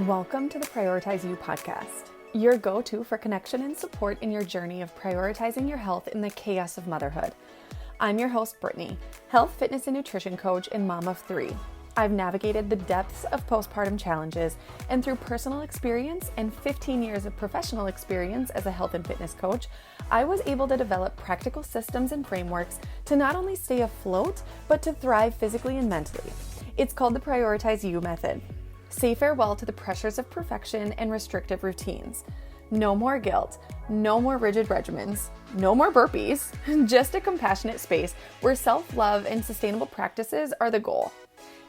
Welcome to the Prioritize You podcast, your go-to for connection and support in your journey of prioritizing your health in the chaos of motherhood. I'm your host, Brittany, health, fitness, and nutrition coach and mom of 3. I've navigated the depths of postpartum challenges, and through personal experience and 15 years of professional experience as a health and fitness coach, I was able to develop practical systems and frameworks to not only stay afloat, but to thrive physically and mentally. It's called the Prioritize You method. Say farewell to the pressures of perfection and restrictive routines. No more guilt, no more rigid regimens, no more burpees, just a compassionate space where self-love and sustainable practices are the goal.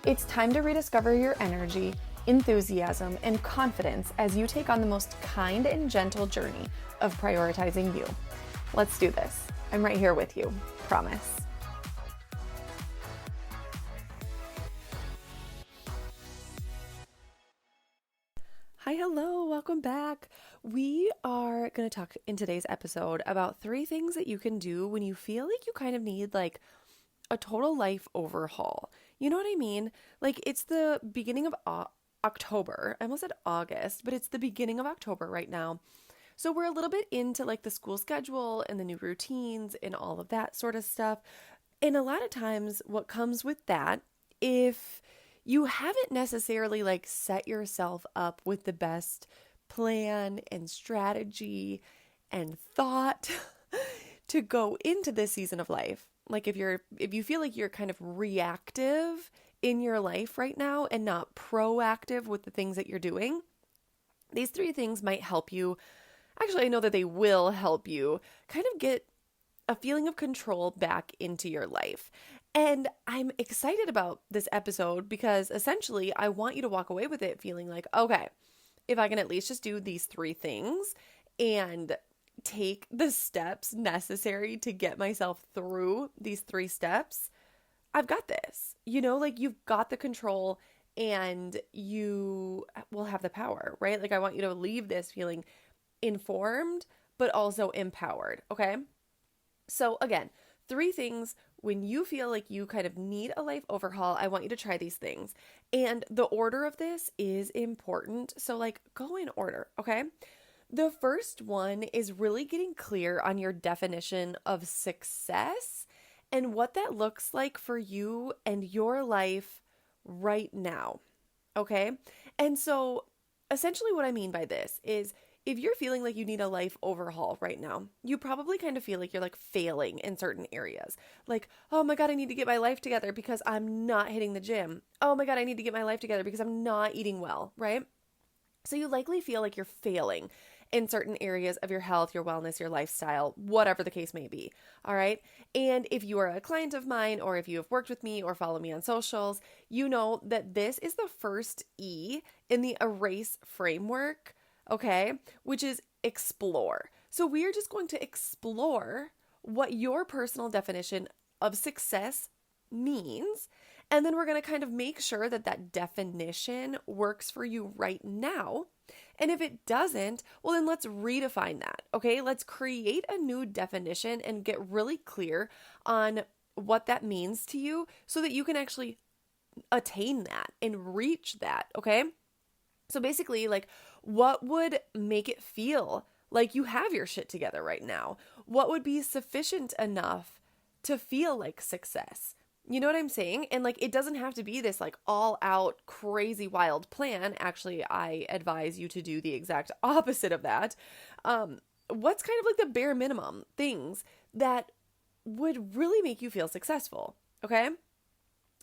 It's time to rediscover your energy, enthusiasm, and confidence as you take on the most kind and gentle journey of prioritizing you. Let's do this. I'm right here with you, promise. Hi, hello, welcome back. We are going to talk in today's episode about 3 things that you can do when you feel like you kind of need like a total life overhaul. You know what I mean? Like it's the beginning of October. I almost said August, but it's the beginning of October right now. So we're a little bit into like the school schedule and the new routines and all of that sort of stuff. And a lot of times what comes with that, if you haven't necessarily like set yourself up with the best plan and strategy and thought to go into this season of life. Like if you feel like you're kind of reactive in your life right now and not proactive with the things that you're doing, these 3 things might help you. Actually, I know that they will help you kind of get a feeling of control back into your life. And I'm excited about this episode because essentially I want you to walk away with it feeling like, okay, if I can at least just do these 3 things and take the steps necessary to get myself through these 3 steps, I've got this. You know, like you've got the control and you will have the power, right? Like I want you to leave this feeling informed, but also empowered. Okay. So again, 3 things when you feel like you kind of need a life overhaul, I want you to try these things. And the order of this is important. So like go in order. Okay. The first one is really getting clear on your definition of success and what that looks like for you and your life right now. Okay. And so essentially what I mean by this is if you're feeling like you need a life overhaul right now, you probably kind of feel like you're like failing in certain areas. Like, oh my God, I need to get my life together because I'm not hitting the gym. Oh my God, I need to get my life together because I'm not eating well, right? So you likely feel like you're failing in certain areas of your health, your wellness, your lifestyle, whatever the case may be. All right. And if you are a client of mine, or if you have worked with me or follow me on socials, you know that this is the first E in the ERASE framework. Okay. Which is explore. So we are just going to explore what your personal definition of success means. And then we're going to kind of make sure that that definition works for you right now. And if it doesn't, well, then let's redefine that. Okay. Let's create a new definition and get really clear on what that means to you so that you can actually attain that and reach that. Okay. So basically, like, what would make it feel like you have your shit together right now? What would be sufficient enough to feel like success? You know what I'm saying? And like, it doesn't have to be this like all out crazy wild plan. Actually, I advise you to do the exact opposite of that. What's kind of like the bare minimum things that would really make you feel successful? Okay.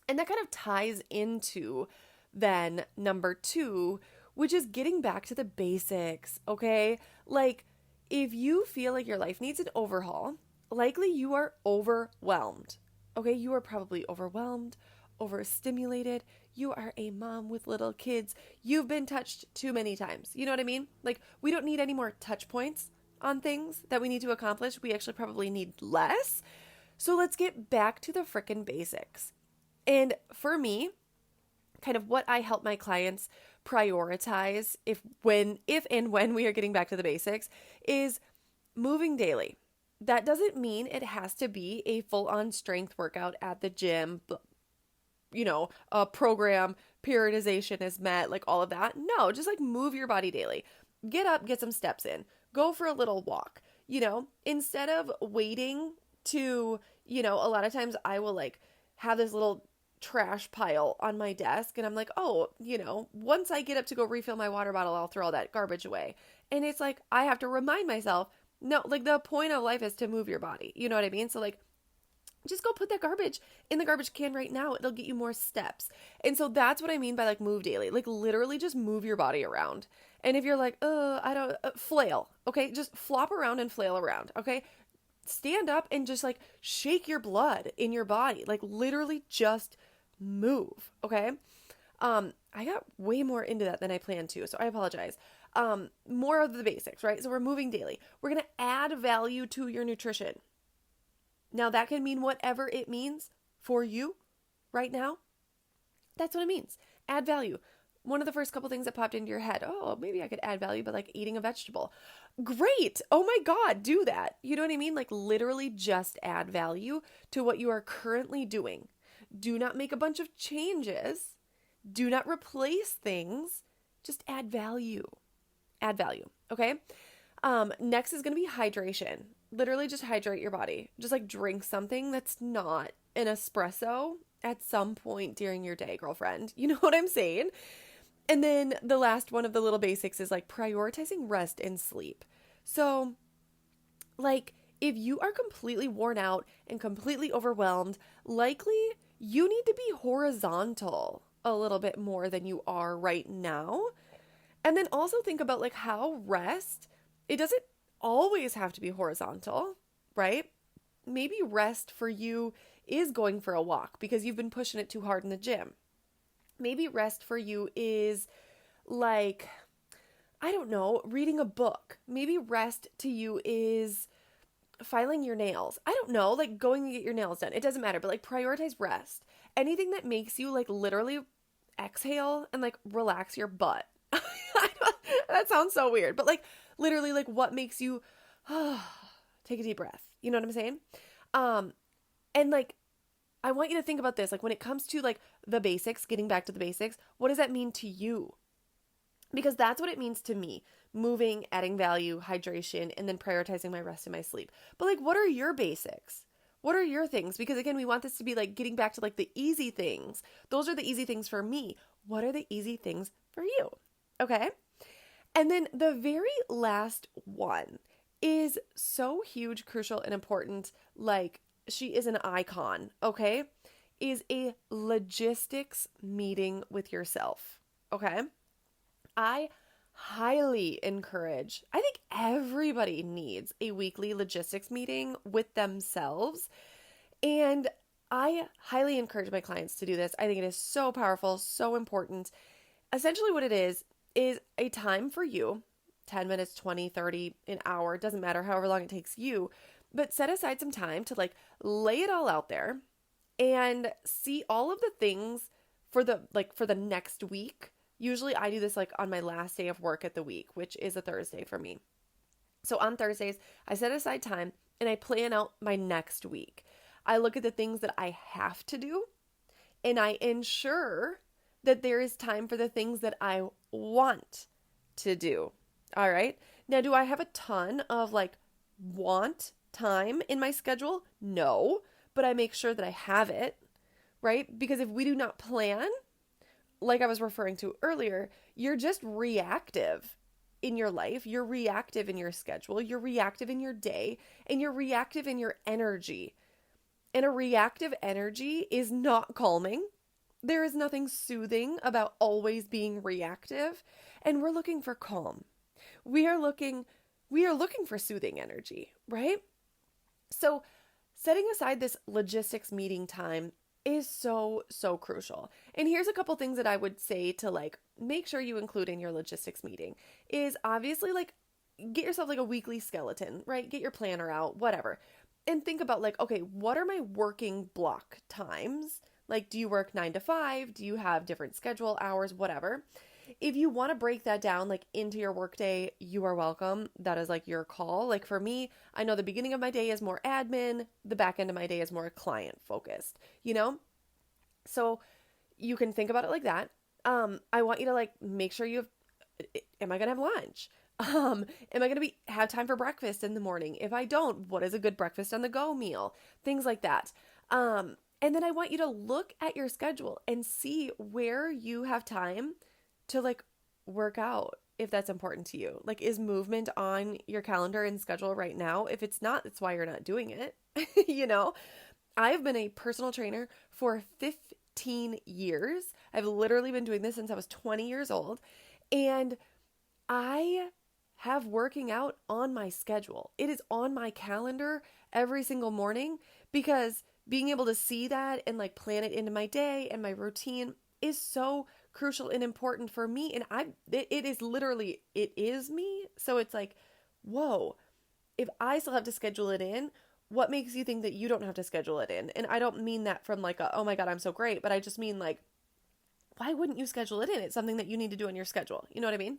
And that kind of ties into then number 2, which is getting back to the basics. Okay. Like if you feel like your life needs an overhaul, likely you are overwhelmed. Okay, you are probably overwhelmed, overstimulated. You are a mom with little kids. You've been touched too many times. You know what I mean? Like, we don't need any more touch points on things that we need to accomplish. We actually probably need less. So let's get back to the frickin' basics. And for me, kind of what I help my clients prioritize if and when we are getting back to the basics is moving daily. That doesn't mean it has to be a full-on strength workout at the gym, a program, periodization is met, like all of that. No, just like move your body daily. Get up, get some steps in, go for a little walk, instead of waiting to, a lot of times I will like have this little trash pile on my desk and I'm like, oh, once I get up to go refill my water bottle, I'll throw all that garbage away. And it's like, I have to remind myself, no, like the point of life is to move your body. You know what I mean? So like, just go put that garbage in the garbage can right now. It'll get you more steps. And so that's what I mean by like move daily. Like literally just move your body around. And if you're like, I don't, flail. Okay. Just flop around and flail around. Okay. Stand up and just like shake your blood in your body. Like literally just move. Okay. I got way more into that than I planned to. So I apologize. More of the basics, right? So we're moving daily. We're going to add value to your nutrition. Now that can mean whatever it means for you right now. That's what it means. Add value. One of the first couple things that popped into your head, oh, maybe I could add value by like eating a vegetable. Great. Oh my God, do that. You know what I mean? Like literally just add value to what you are currently doing. Do not make a bunch of changes. Do not replace things. Just add value. Add value. Okay. Next is going to be hydration. Literally just hydrate your body. Just like drink something that's not an espresso at some point during your day, girlfriend. You know what I'm saying? And then the last one of the little basics is like prioritizing rest and sleep. So like if you are completely worn out and completely overwhelmed, likely you need to be horizontal a little bit more than you are right now. And then also think about like how rest, it doesn't always have to be horizontal, right? Maybe rest for you is going for a walk because you've been pushing it too hard in the gym. Maybe rest for you is like, I don't know, reading a book. Maybe rest to you is filing your nails. I don't know, like going to get your nails done. It doesn't matter, but like prioritize rest. Anything that makes you like literally exhale and like relax your butt. That sounds so weird, but like literally like what makes you take a deep breath. You know what I'm saying? And like, I want you to think about this. Like when it comes to like the basics, getting back to the basics, what does that mean to you? Because that's what it means to me. Moving, adding value, hydration, and then prioritizing my rest and my sleep. But like, what are your basics? What are your things? Because again, we want this to be like getting back to like the easy things. Those are the easy things for me. What are the easy things for you? Okay. And then the very last one is so huge, crucial, and important. Like she is an icon. Okay. Is a logistics meeting with yourself. Okay. I highly encourage, I think everybody needs a weekly logistics meeting with themselves. And I highly encourage my clients to do this. I think it is so powerful, so important. Essentially what it is a time for you, 10 minutes, 20, 30, an hour, doesn't matter, however long it takes you, but set aside some time to like lay it all out there and see all of the things for the next week. Usually I do this like on my last day of work at the week, which is a Thursday for me. So on Thursdays, I set aside time and I plan out my next week. I look at the things that I have to do and I ensure that there is time for the things that I want to do. All right. Now, do I have a ton of like want time in my schedule? No, but I make sure that I have it, right? Because if we do not plan, like I was referring to earlier, you're just reactive in your life. You're reactive in your schedule. You're reactive in your day, and you're reactive in your energy. And a reactive energy is not calming. There is nothing soothing about always being reactive, and we're looking for calm. We are looking for soothing energy, right? So setting aside this logistics meeting time is so, so crucial. And here's a couple things that I would say to like make sure you include in your logistics meeting is obviously like get yourself like a weekly skeleton, right? Get your planner out, whatever. And think about like, okay, what are my working block times? Like, do you work 9 to 5? Do you have different schedule hours, whatever? If you want to break that down like into your workday, you are welcome. That is like your call. Like for me, I know the beginning of my day is more admin. The back end of my day is more client focused, you know? So you can think about it like that. I want you to like make sure you have, am I going to have lunch? Am I going to have time for breakfast in the morning? If I don't, what is a good breakfast on the go meal? Things like that. And then I want you to look at your schedule and see where you have time to like work out if that's important to you. Like, is movement on your calendar and schedule right now? If it's not, that's why you're not doing it. You know, I've been a personal trainer for 15 years. I've literally been doing this since I was 20 years old. And I have working out on my schedule. It is on my calendar every single morning because being able to see that and like plan it into my day and my routine is so crucial and important for me. And it is literally, it is me. So it's like, whoa, if I still have to schedule it in, what makes you think that you don't have to schedule it in? And I don't mean that from like oh my God, I'm so great, but I just mean like, why wouldn't you schedule it in? It's something that you need to do on your schedule. You know what I mean?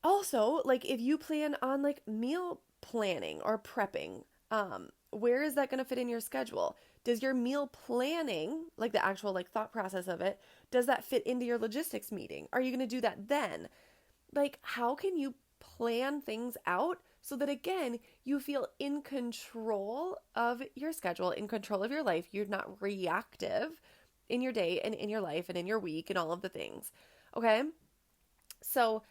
Also, like if you plan on like meal planning or prepping, where is that going to fit in your schedule? Does your meal planning, like the actual like thought process of it, does that fit into your logistics meeting? Are you going to do that then? Like, how can you plan things out so that again, you feel in control of your schedule, in control of your life? You're not reactive in your day and in your life and in your week and all of the things. Okay? So,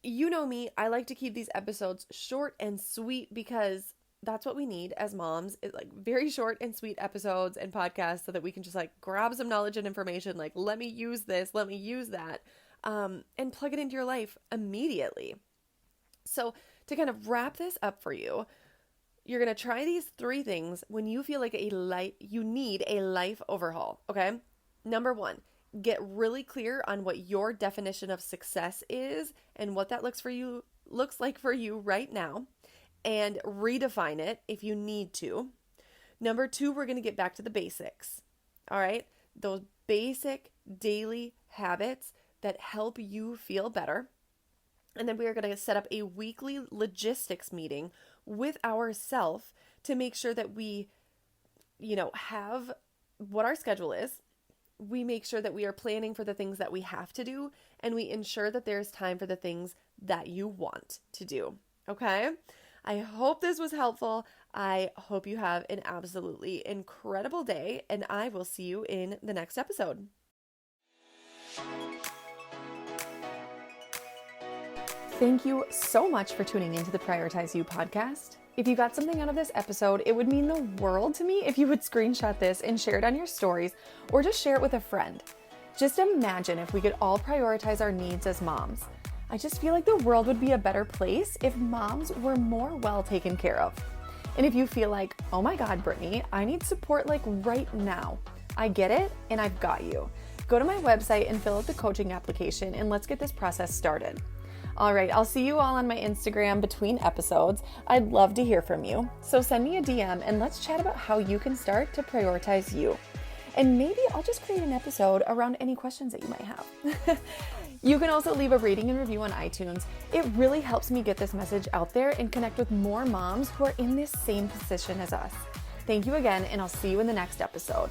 you know me, I like to keep these episodes short and sweet because that's what we need as moms. It's like very short and sweet episodes and podcasts so that we can just like grab some knowledge and information, like let me use this, let me use that, and plug it into your life immediately. So to kind of wrap this up for you, you're going to try these 3 things when you feel like you need a life overhaul. Okay. Number 1, get really clear on what your definition of success is and what that looks like for you right now, and redefine it if you need to. Number 2, we're going to get back to the basics. All right? Those basic daily habits that help you feel better. And then we are going to set up a weekly logistics meeting with ourselves to make sure that we, have what our schedule is. We make sure that we are planning for the things that we have to do, and we ensure that there's time for the things that you want to do. Okay? I hope this was helpful. I hope you have an absolutely incredible day, and I will see you in the next episode. Thank you so much for tuning into the Prioritize You podcast. If you got something out of this episode, it would mean the world to me if you would screenshot this and share it on your stories or just share it with a friend. Just imagine if we could all prioritize our needs as moms. I just feel like the world would be a better place if moms were more well taken care of. And if you feel like, oh my God, Brittany, I need support like right now, I get it and I've got you. Go to my website and fill out the coaching application and let's get this process started. All right, I'll see you all on my Instagram between episodes. I'd love to hear from you. So send me a DM and let's chat about how you can start to prioritize you. And maybe I'll just create an episode around any questions that you might have. You can also leave a rating and review on iTunes. It really helps me get this message out there and connect with more moms who are in this same position as us. Thank you again, and I'll see you in the next episode.